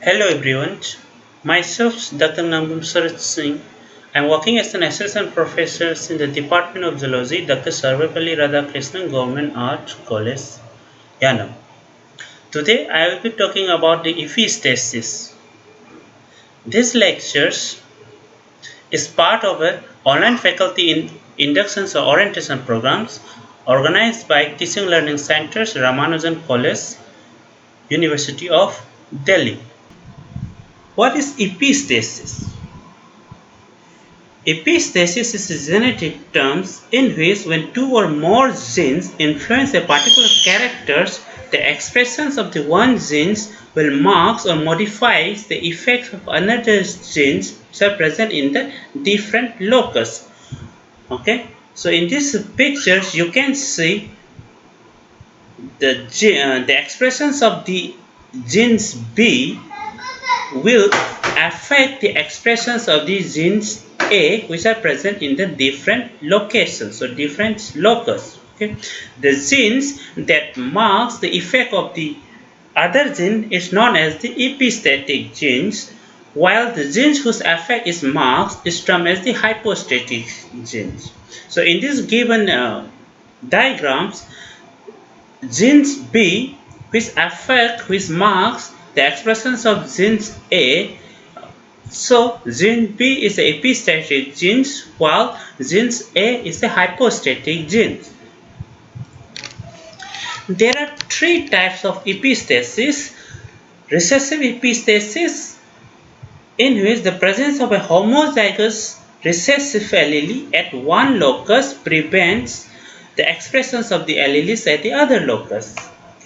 Hello everyone, myself Dr. Nangam Sarat Singh. I am working as an assistant professor in the Department of Zoology, Dr. Sarvepalli Radhakrishnan Government Art College, Yanam. Today I will be talking about the Epistasis. This lectures is part of an online faculty induction or orientation programs organized by Teaching Learning Centers, Ramanujan College, University of Delhi. What is epistasis? Epistasis is a genetic term in which when two or more genes influence a particular character, the expressions of the one gene will mark or modifies the effects of another genes which are present in the different locus. Okay, so in these pictures you can see the expressions of the genes B will affect the expressions of the genes A which are present in the different locations or different locus. Okay? The genes that marks the effect of the other gene is known as the epistatic genes, while the genes whose effect is marked is termed as the hypostatic genes. So in this given diagrams, genes B which marks the expressions of genes A. So gene B is the epistatic gene while genes A is the hypostatic gene. There are three types of epistasis. Recessive epistasis, in which the presence of a homozygous recessive allele at one locus prevents the expressions of the alleles at the other locus.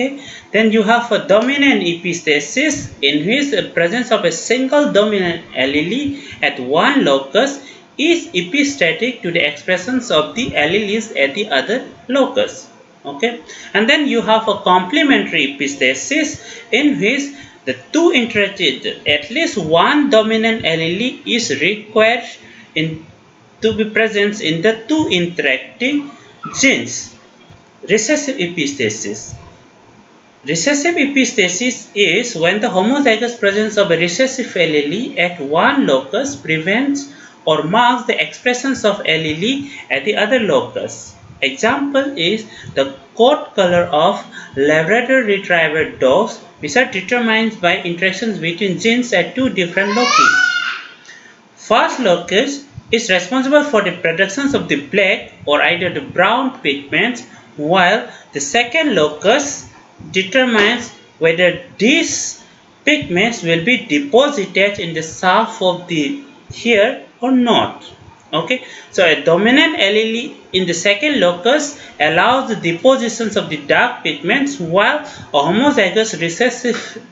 Okay. Then you have a dominant epistasis, in which the presence of a single dominant allele at one locus is epistatic to the expressions of the alleles at the other locus. Okay. And then you have a complementary epistasis, in which the two interacted, at least one dominant allele is required to be present in the two interacting genes. Recessive epistasis. Recessive epistasis is when the homozygous presence of a recessive allele at one locus prevents or marks the expressions of allele at the other locus. Example is the coat color of Labrador Retriever dogs, which are determined by interactions between genes at two different loci. First locus is responsible for the production of the black or either the brown pigments, while the second locus determines whether these pigments will be deposited in the shaft of the hair or not. Okay, so a dominant allele in the second locus allows the depositions of the dark pigments, while a homozygous recessive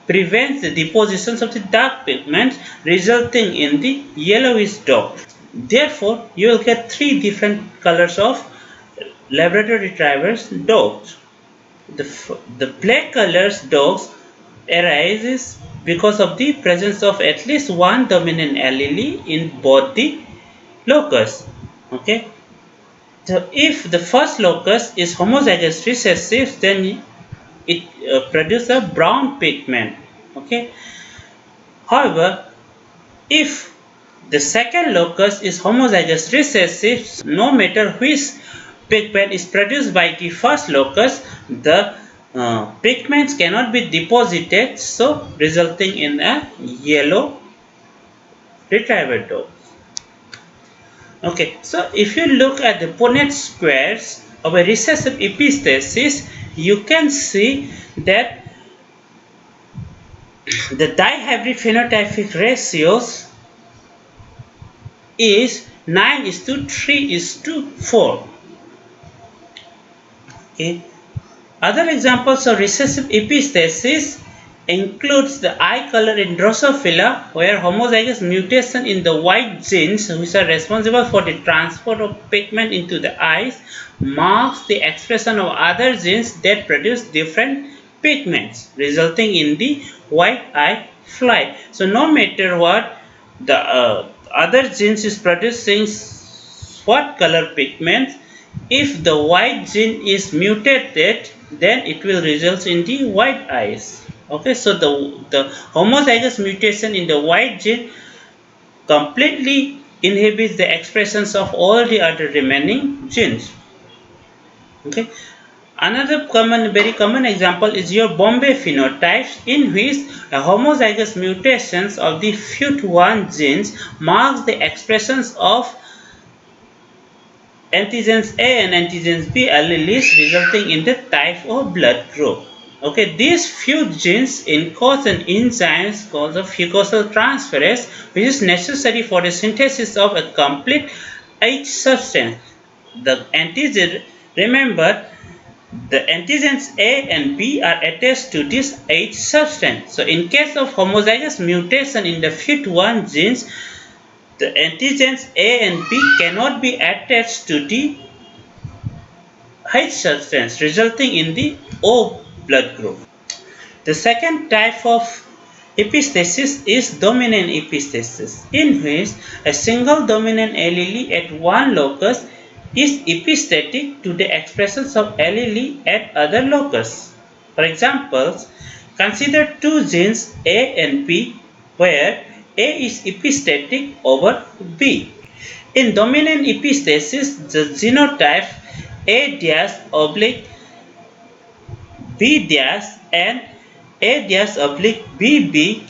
prevents the depositions of the dark pigments, resulting in the yellowish dog. Therefore, you will get three different colors of Labrador Retrievers dogs. The black colors dogs arises because of the presence of at least one dominant allele in both the locus. Okay. So if the first locus is homozygous recessive, then it produces a brown pigment. Okay. However, if the second locus is homozygous recessive, no matter which pigment is produced by the first locus, the pigments cannot be deposited, so resulting in a yellow retriever dog. Okay, so if you look at the Punnett squares of a recessive epistasis, you can see that the dihybrid phenotypic ratios is 9:3:4. Okay. Other examples of recessive epistasis includes the eye color in Drosophila, where homozygous mutation in the white genes, which are responsible for the transport of pigment into the eyes, marks the expression of other genes that produce different pigments, resulting in the white eye fly. So no matter what the other genes is producing what color pigments, if the white gene is mutated, then it will result in the white eyes. Okay, so the homozygous mutation in the white gene completely inhibits the expressions of all the other remaining genes. Okay. Another very common example is your Bombay phenotypes, in which a homozygous mutations of the FUT1 genes marks the expressions of antigens A and antigens B alleles, resulting in the type of blood group. Okay, these few genes encode an enzyme called the fucosyltransferase, which is necessary for the synthesis of a complete H substance. The antigen, remember, the antigens A and B are attached to this H substance. So, in case of homozygous mutation in the FUT1 genes, the antigens A and B cannot be attached to the H substance, resulting in the O blood group. The second type of epistasis is dominant epistasis, in which a single dominant allele at one locus is epistatic to the expressions of allele at other locus. For example, consider two genes A and B, where A is epistatic over B. In dominant epistasis, the genotype A dash oblique B dash and A dash oblique BB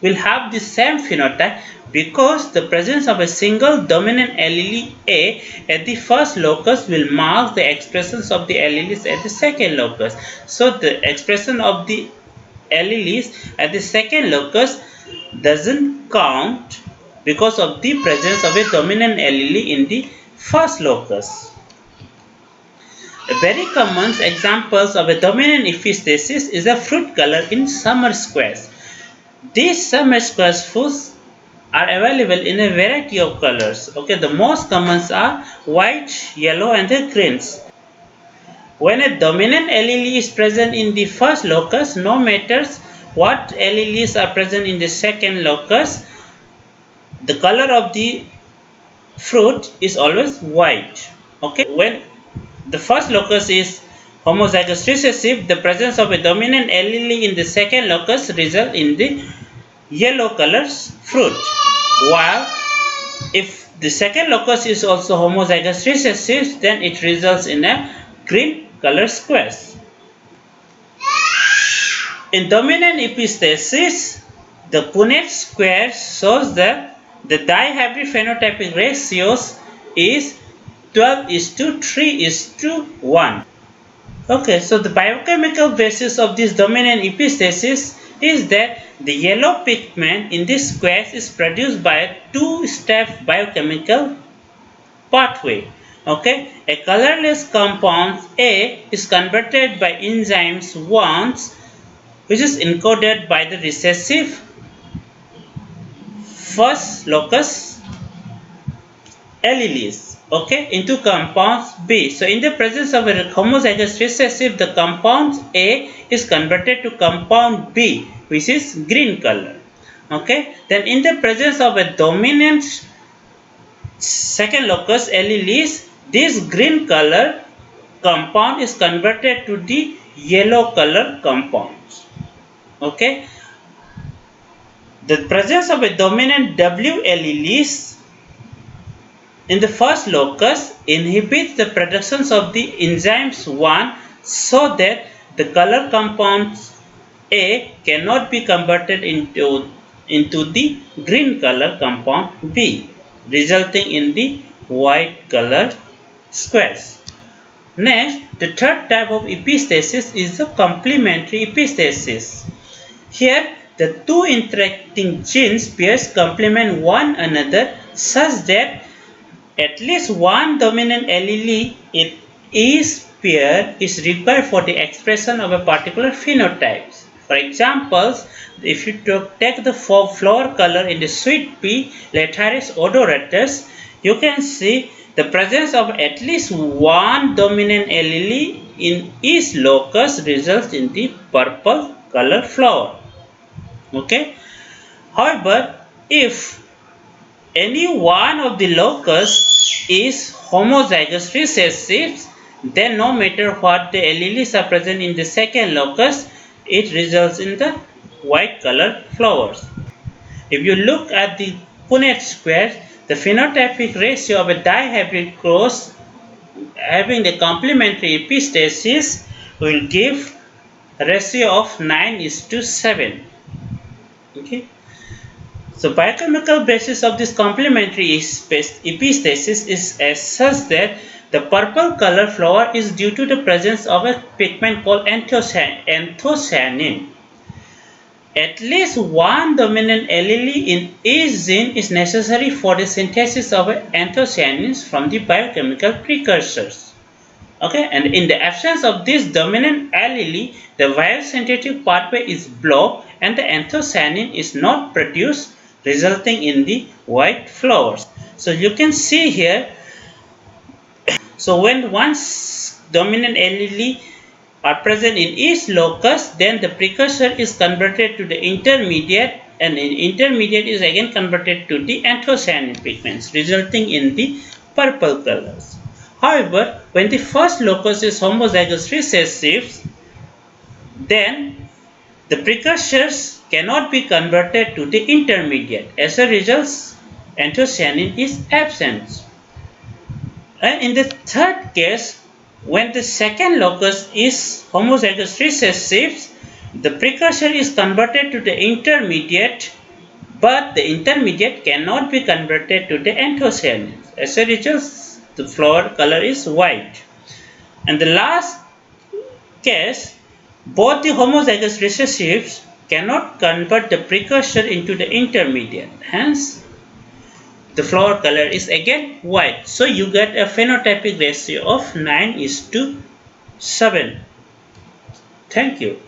will have the same phenotype because the presence of a single dominant allele A at the first locus will mark the expressions of the alleles at the second locus. So the expression of the alleles at the second locus doesn't count because of the presence of a dominant allele in the first locus. Very common examples of a dominant epistasis is a fruit color in summer squares. These summer squares fruits are available in a variety of colors. Okay, the most common are white, yellow, and the greens. When a dominant allele is present in the first locus, no matter what alleles are present in the second locus, the color of the fruit is always white. Okay, when the first locus is homozygous recessive, the presence of a dominant allele in the second locus results in the yellow colored fruit. While if the second locus is also homozygous recessive, then it results in a green colored squares. In dominant epistasis, the Punnett square shows that the dihybrid phenotypic ratios is 12 is to 3 is to 1. Okay, so the biochemical basis of this dominant epistasis is that the yellow pigment in this squares is produced by a two-step biochemical pathway. Okay, a colorless compound A is converted by enzymes once, which is encoded by the recessive first locus alleles, okay, into compounds B. So in the presence of a homozygous recessive, the compound A is converted to compound B, which is green color. Okay, then in the presence of a dominant second locus alleles, this green color compound is converted to the yellow color compounds. Okay, the presence of a dominant W alleles in the first locus inhibits the productions of the enzymes 1, so that the color compounds A cannot be converted into the green color compound B, resulting in the white colored squares. Next, the third type of epistasis is the complementary epistasis. Here, the two interacting genes pairs complement one another such that at least one dominant allele in each pair is required for the expression of a particular phenotype. For example, if you take the flower color in the sweet pea, Lathyrus odoratus, you can see the presence of at least one dominant allele in each locus results in the purple color flower. Okay. However, if any one of the locus is homozygous recessive, then no matter what the alleles are present in the second locus, it results in the white colored flowers. If you look at the Punnett square, the phenotypic ratio of a dihybrid cross having the complementary epistasis will give a ratio of 9:7. Okay. So biochemical basis of this complementary epistasis is as such that the purple color flower is due to the presence of a pigment called anthocyanin. At least one dominant allele in each gene is necessary for the synthesis of anthocyanins from the biochemical precursors. Okay, and in the absence of this dominant allele, the biosynthetic pathway is blocked and the anthocyanin is not produced, resulting in the white flowers. So you can see here, so when one dominant allele are present in each locus, then the precursor is converted to the intermediate, and the intermediate is again converted to the anthocyanin pigments, resulting in the purple colors. However, when the first locus is homozygous recessive, then the precursors cannot be converted to the intermediate. As a result, anthocyanin is absent. And in the third case, when the second locus is homozygous recessive, the precursor is converted to the intermediate, but the intermediate cannot be converted to the anthocyanins. As a result, the flower color is white. And the last case, both the homozygous recessives cannot convert the precursor into the intermediate. Hence, the flower color is again white. So you get a phenotypic ratio of 9:7. Thank you.